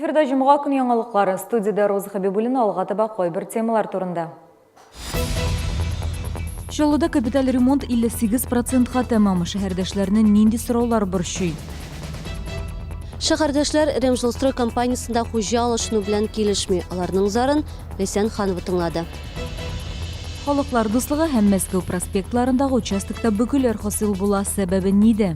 Эфирда жұмға күн яңалықлары. Студияда Роза Хабибулина алға таба қойбір темалар турында. Шолуда капитал ремонт 58%-ға тәмамы шәһәрдәшләрнең нинди сораулар борчый? Шәһәрдәшләр Ремжилстрой компаниясында хуҗа алышыну белән килешми. Аларның зарын Ләйсән Ханова тыңлады. Халыклар дуслыгы һәм Мәскәү проспектларындагы участокта бөгүләр хасил була. Сәбәбе нидә?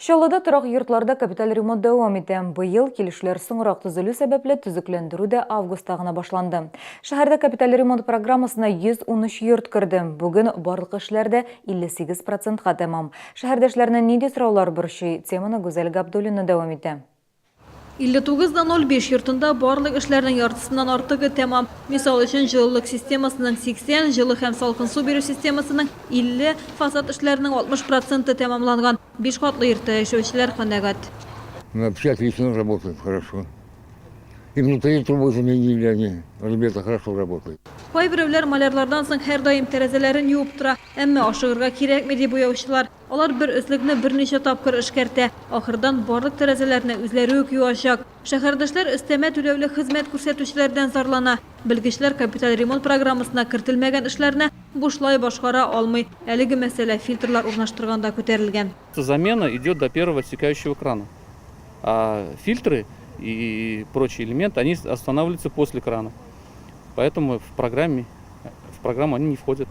Шолуда торак йортларда капиталь ремонт дәвам итә. Быел килешүләр соңрак төзелү сәбәпле төзекләндерү дә августта гына башланды. Шәһәрдә капиталь ремонт программасына 113 йорт керде. Бүген барлык эшләрдә 58%-га тәмам. Шәһәрдәшләрнең нинди сораулар борчый? Теманы Гүзәл Габдуллина дәвам итә. 59.05 йортында барлык эшләрнең яртысыннан артыгы тәмам. Мисал өчен җылылык системасының 80, җылы һәм салкын су бирү системасының 50, фасад эшләренең 60% тәмамланган. 5 катлы йортта яшәүчеләр канәгать. Все отлично работают, хорошо. И внутри трубы заменили они. Ребята хорошо работают. Кайберәүләр малярлардан соң һәр даим тәрәзәләрен юып тора, әмма ашыгырга кирәкми дип буяучылар. Алар бер өслекне берничә тапкыр эшкәртә. Ахырдан барлык тәрәзәләрне үзләре үк юачак. Шәһәрдәшләр өстәмә түләүле хезмәт күрсәтүчеләрдән зарлана. Белгечләр капиталь ремонт программасына кертелмәгән эшләрне бушлай башкара алмый. Әлеге мәсьәлә фильтрлар урнаштырганда күтәрелгән. Замена идет до первого оттекающего крана. А фильтры и прочие элементы, они останавливаются после крана. Поэтому в программу они не входят,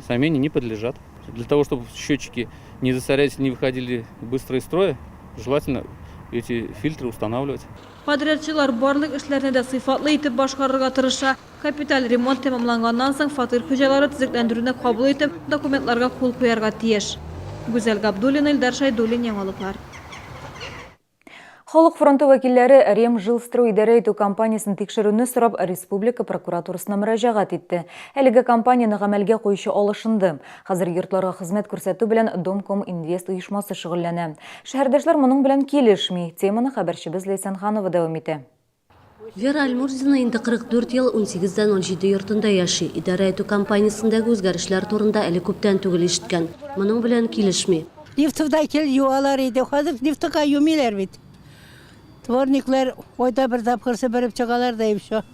замене не подлежат. Для того, чтобы счетчики не засорялись, не выходили быстро из строя, желательно эти фильтры устанавливать. Подрядчылар барлык эшләрне дә сыйфатлы итеп башкарырга тырыша. Капиталь ремонт тәмамланганнан соң фатир хуҗалары төзекләндерүне кабул итеп, документларга кул куярга тиеш. Гүзәл Габдуллина, Илдар Шайдуллин, яңалыклар. Халык фронты вәкилләре Ремжилстрой идарә итү компаниясын тикшерүне сорап республика прокуратурасына мөрәҗәгать итте. Әлеге компанияны гамәлгә куючы алышынды. Хәзер йортларга хезмәт күрсәтү белән Домком Инвест оешмасы шөгыльләнә. Шәһәрдәшләр моның белән килешми. Теманы хәбәрчебез Ләйсән Ханова дәвам итә. Вера Альмурзина инде 44 ел 18-дән 17 йортында яши. Идарә итү компаниясындагы үзгәрешләр турында әле күптән түгел ишеткән. Моның белән килешми. Лифтовда кел юалар иде. Хәзер лифтка юмиләр бит. Творниклар ойда бер тапкырсы берип чыгалар да ипшо.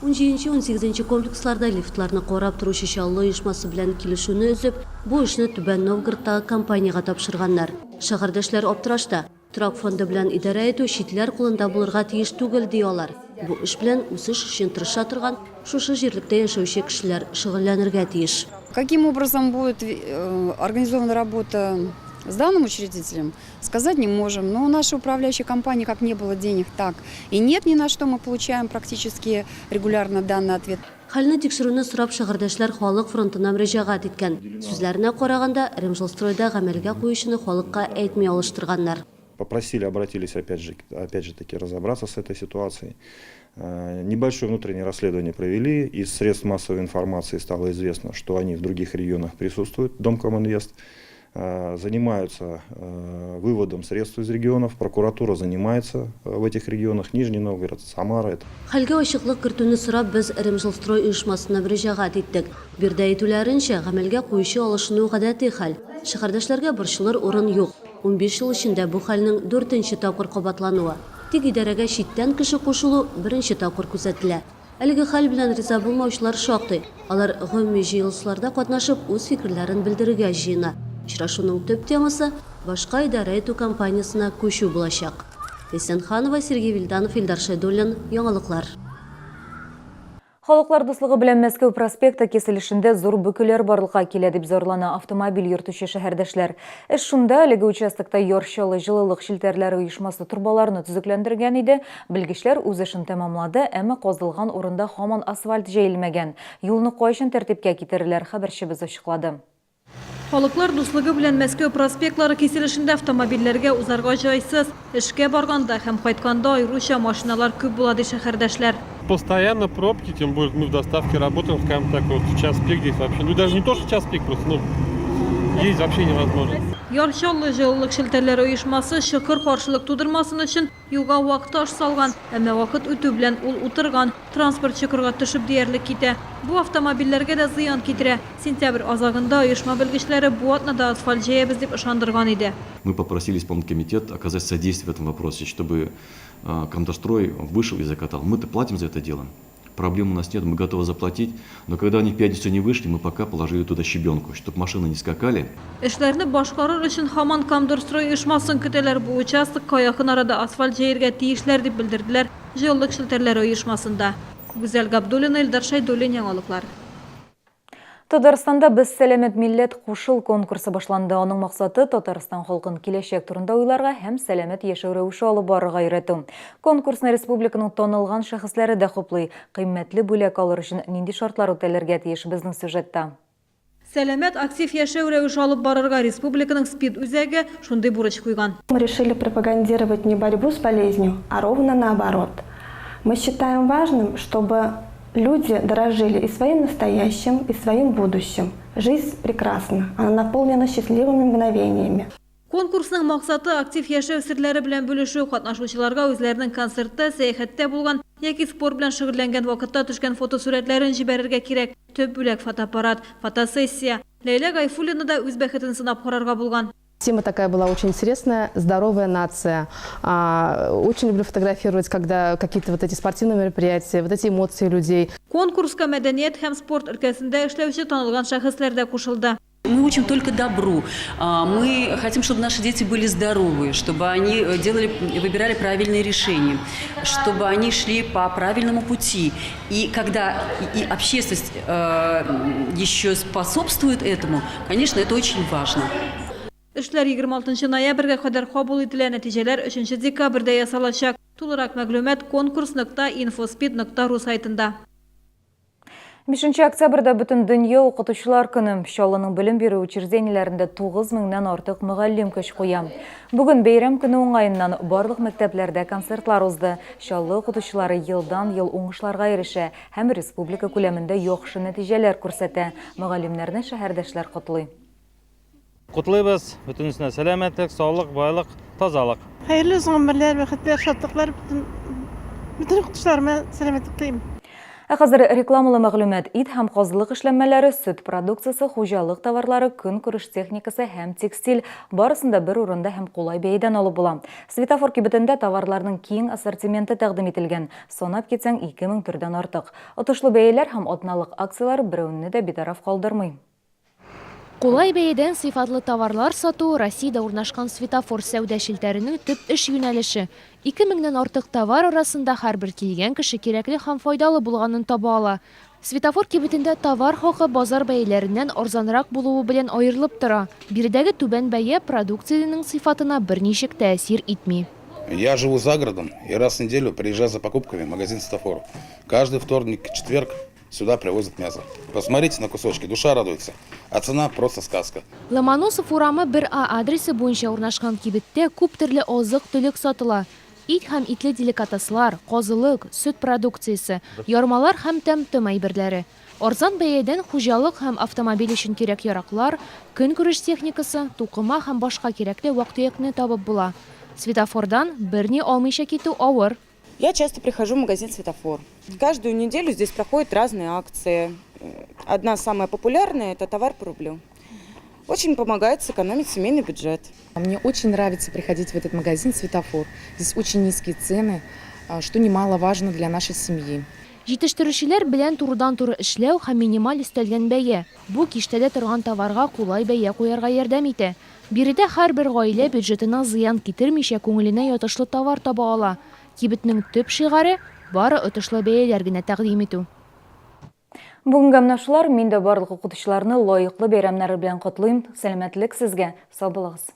17-18 комплексларда лифтларны карап торучы чаллы оешмасы белән килешүне үзеп, бу эшне Түбән Новгородтагы компанияга тапшырганнар. Шәһәрдәшләр аптырашта. Торак фонды белән идарә итү читләр кулында булырга тиеш түгел диялар. Бу эш белән үсеш өчен тырыша торган шушы җирлектә яшәүче кешеләр шөгыльләнергә тиеш. Каким образом будет организована работа с данным учредителем, сказать не можем. Но у нашей управляющей компании как не было денег, так и нет ни на что. Мы получаем практически регулярно данный ответ. Хәлне тикшерүне сорап шәһәрдәшләр халык фронтына мөрәҗәгать иткән. Сүзләренә караганда, Ремжилстройда гамәлгә куючыны халыкка әйтми алыштырганнар. Попросили, обратились опять же таки разобраться с этой ситуацией. Небольшое внутреннее расследование провели. Из средств массовой информации стало известно, что они в других регионах присутствуют, Домком Инвест. Занимаются выводом средств из регионов, прокуратура занимается в этих регионах, Нижний Новгород, Самара. Хәлгә ачыклык кертүне сорап без Ремжилстрой оешмасына мөрәҗәгать иттек. Бирдә әйтүләренчә, гамәлгә куючы алышыну гадәти хәл. Шәһәрдәшләргә борчылыр урын юк. 15 ел эчендә бу хәлнең 4нче тапкыр кабатлануы. Тик идарәгә читтән кеше кушылу 1нче тапкыр күзәтелә. Әлеге хәл белән риза булмаучылар шактый. Алар гомуми җыелышларда катнашып, үз фикерләрен белдерергә җыена. Очрашуның төп темасы башка идарә итү компаниясына күчү булачак. Ләйсән Ханова, Сергей Вильданов, Илдар Шайдуллин, яңалыклар. Халыклар дуслыгы белән Мәскәү проспекты киселешендә зур бөкеләр барлыкка килә дип зарлана автомобиль йөртүче шәһәрдәшләр. Эш шунда, әлеге участокта Йорчалы җылылык шелтәрләре оешмасы турбаларны төзекләндергән иде. Белгечләр үз эшен тәмамлады, әмма казылган урында һаман асфальт җәелмәгән. Юлны кайчан тәртипкә китерерләр, хәбәрчебез ачыклады. Халыклар дуслыгы белән Мәскәү проспектлары киселешендә автомобильләргә узарга җайсыз. Эшкә барганда һәм кайтканда аеруча машиналар күп була ди шәһәрдәшләр. Постоянно пробки, тем более мы в доставке работаем, скажем так, вот в час пик здесь вообще. Ну даже не то, что час пик, просто есть вообще невозможно. Yarşallı Jeologik Şilterler Uyuşması şıkır karşılık tudurmasın için yılga vaqtaş salgan, ama vaqt ötü bilen ol uturgan transport şıkırga düşüp diyerlik kite. Bu avtomobillerge de ziyan kitire. Sentyabr azagında uyuşma bilgiçleri bu atnada asfalt jeyebіз dep ışandırgan idi. Мы попросили исполнительный комитет оказать содействие в этом вопросе, чтобы Комтострой вышел и закатал. Мы-то платим за это дело. Проблем у нас нет, мы готовы заплатить. Но когда они в пятницу не вышли, мы пока положили туда щебенку, чтобы машины не скакали. İşlerini başkarır için Haman Komtostroy uyuşmasın küteler bu uçastık kayakın arada asfalt jeyirge tiyişler dep bildirdiler Jeologik Şilterler Uyuşmasında. Güzel Gabdulina, Eldar Şaydulin yangalıklar. Татарстанда біз сәлемет милләт қушыл конкурсы башланды. Оның мақсаты Татарстан халқын келешек турында ойларға һәм сәлемет яшәү рәвеше алып барырга өйрәтү. Конкурсны республиканың танылган шәхесләре дә хуплый. Кыйммәтле бүләк алыр өчен нинди шартлар үтәлергә тиеш безнең сюжетта. Сәлемет актив яшәү рәвеше алып барырга республиканың спид үзәге шундый бурыч куйган. Мы решили пропагандировать не борьбу с болезнью, а ровно наоборот. Мы считаем важным, чтобы люди дорожили и своим настоящим, и своим будущим. Жизнь прекрасна, она наполнена счастливыми мгновениями. Конкурсның мақсаты актив яшәү серләре белән бүлешү, катнашучыларга үзләренең концертта, сәяхәттә булган яки спорт белән шөгыльләнгән вакытта төшкән фотосурәтләрен җибәрергә кирәк. Төп бүләк фотоаппарат, фотосессия. Ләйлә Гайфуллина да үз бәхетен сынап карарга булган. Тема такая была очень интересная, здоровая нация. Очень люблю фотографировать, когда какие-то вот эти спортивные мероприятия, вот эти эмоции людей. Конкурска мәдәният һәм спорт өлкәсендә эшләүче танылган шәхесләр дә кушылды. Мы учим только добру. Мы хотим, чтобы наши дети были здоровы, чтобы они выбирали правильные решения, чтобы они шли по правильному пути. И когда и общественность еще способствует этому, конечно, это очень важно. Эшләр 26 ноябрьгә кадәр кабул ителә, нәтиҗәләр 3 декабрьдә ясалачак. Тулырак мәгълүмат konkurs.infospeed.ru сайтында. 5 октябрьдә бөтен дөнья укытучылар көне. Чаллының белем бирү учреждениеләрендә 9000 артык мөгаллим көч куя. Бүген бәйрәм көне уңаеннан барлык мәктәпләрдә концертлар узды. Чаллы укытучылары елдан-ел уңышларга ирешә һәм республика күләмендә яхшы нәтиҗәләр күрсәтә. Мөгаллимнәрне шәһәрдәшләр котлый. Құтлыйбыз, бүтінісіне сәләмәтлік, саулық, байлық, тазалық. Hayırlı ömürler, bәхетләр, шатлыклар bütün укытучыларыма сәламәтлек телим. Хәзер рекламалы мәгълүмат: ит һәм казылык эшләнмәләре, сөт продукциясе, хуҗалык товарлары, көнкүреш техникасы һәм текстиль барысында бер урында һәм кулай бәядән алып була. Светофор кибетендә товарларның киң ассортименты тәкъдим ителгән. Санап китсәң 2000 төрдән артык. Отышлы бәяләр һәм атналык акциялар берәүне дә битараф калдырмый. Кулай бәядән сыйфатлы товарлар сату Россиядә урнашкан светофор сәүдә шелтәренең төп эш юнәлеше. 2000-нән артык товар арасында һәрбер килгән кеше кирәкле һәм файдалы булганын таба ала. Светофор кибетендә товар хакы базар бәяләреннән арзанрак булуы белән аерылып тора. Биредәге түбән бәя продукциянең сыйфатына берничек тәэсир итми. Я живу за городом и раз в неделю приезжаю за покупками в магазин «Светофор». Каждый вторник, четверг сюда привозят мясо. Посмотрите на кусочки, душа радуется. А цена просто сказка. Ломоносов урамы 1А адресы буенча урнашкан кибеттә күп төрле азык-төлек сатыла. Ит һәм итле деликатеслар, казылык, сөт продукциясе, ярмалар һәм тәм-том әйберләре. Арзан бәядән хуҗалык һәм автомобиль өчен кирәк яраклар, көнкүреш техникасы, тукыма һәм башка кирәкле вак-төякне табып була. Светофордан берни алмыйча китү авыр. Я часто прихожу в магазин «Светофор». Каждую неделю здесь проходят разные акции. Одна самая популярная – это товар по рублю. Очень помогает сэкономить семейный бюджет. Мне очень нравится приходить в этот магазин «Светофор». Здесь очень низкие цены, что немаловажно для нашей семьи. Җитештерүчеләр белән турыдан-туры эшләү һәм минималь өстәлгән бәя. Бу киштәдә торган товарга кулай бәя куярга ярдәм итә. Биредә һәрбер гаилә бюджетына зыян китермичә күңеленә ятышлы товар таба ала. Кибетнең төп шигары бары отышлы бәяләр генә тәкъдим итү. Бүгенге менә мин дә барлык укытучыларны лаеклы бәйрәмнәре белән котлыйм. Сәламәтлек сезгә, сау булыгыз.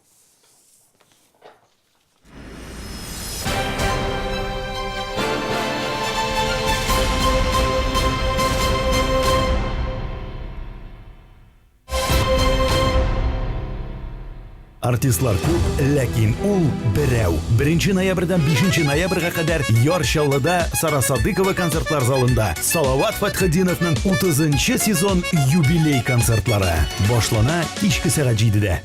Артистлар күп, ләкин ул берәү. 1 ноябрьдән 5 ноябрьгә кадәр Ярчаллыда Сарасадыкова концертлар залында Салават Фатхетдиновның 30-нчы сезон юбилей концертлары. Башлана кичке сәгать 7-дә.